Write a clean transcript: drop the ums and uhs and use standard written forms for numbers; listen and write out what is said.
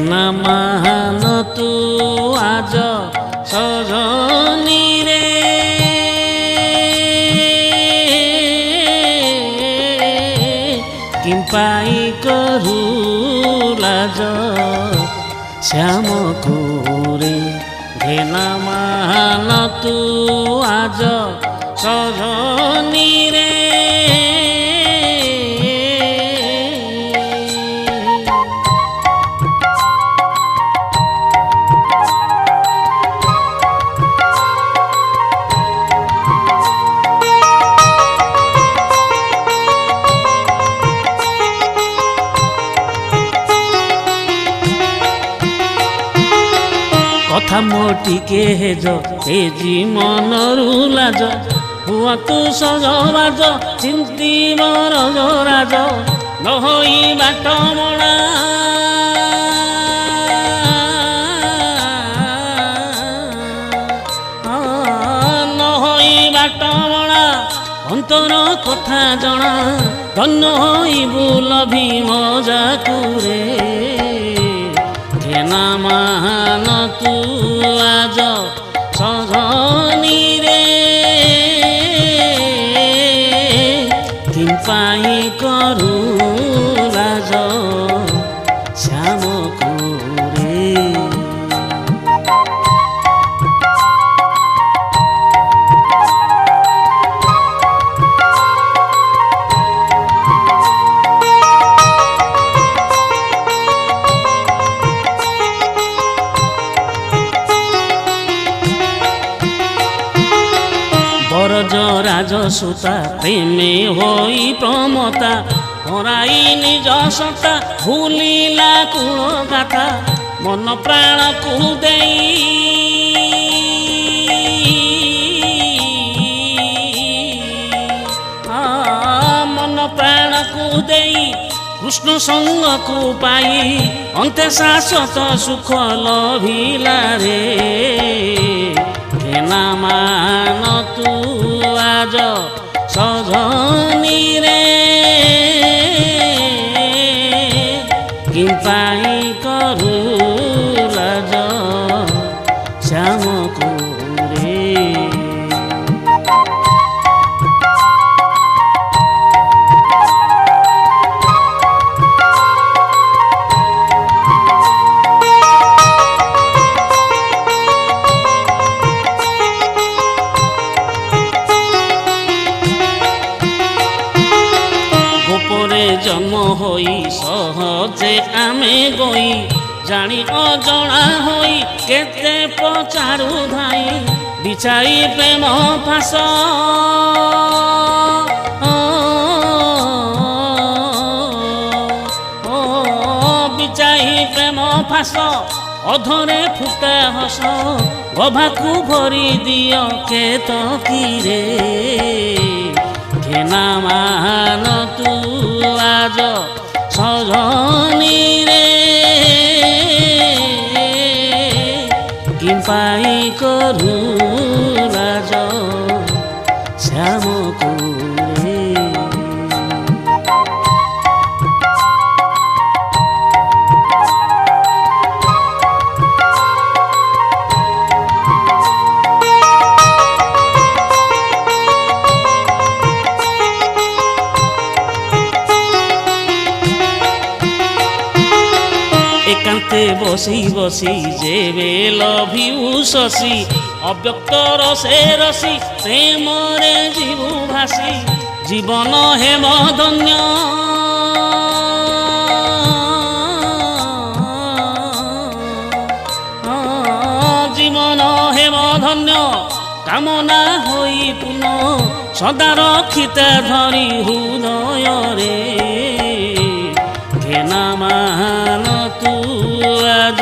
ঘেনা মান তু আজ সজনী রে কিম্পাই করু লাজ শ্যামকু রে ঘেনা মান তু আজ সজনী রে কথা মোটিকে হেজ তেজি মনরু লাজ হুয়া তু সজরাজ চিন্তি মর রাজ নহই বাট মଣା নহই বাট মଣା অন্তর কথা জনা ধন্য হইবু লভি মজাকু রে ঘেনা মান তু আজ সজনী রে কিম্পাই করু লাজ শ্যামকু রে বরজ রাজসুতা প্রেমে হই প্রমতা হরাই নিজ সতা ভুলিলা কুল গাথা মন প্রাণ কু দেই মন প্রাণ কু দেই কৃষ্ণ সঙ্গকু পাই অন্তে শাশ্বত সুখ লভিলা রে ঘেনা মান তু আজ সজনী রে কিম্পাই করু লাজ শ্যামকু রে জন্ম হই সহজে আমি গই জানি অজଣା হই কেতে পচারু ধাই বিছাই প্রেম ফাঁস বিছাই প্রেম ফাঁস অধরে ফুটা হস গভাকু ভরি দিও কেতকীরে ঘেনা মান তু আজ সজনী রে কিম্পাই করু লাজ শ্যামকু রে একান্তে বসি বসি যেবে লভিউ শশী অব্যক্ত রসে রসি প্রেমরে জীবু ভাসি জীবন হেম ধন্য জীবন হেম ধন্য কামনা হই পুন সদা রক্ষিতে ধরি হৃদয়রে ঘেনা মান তু আজ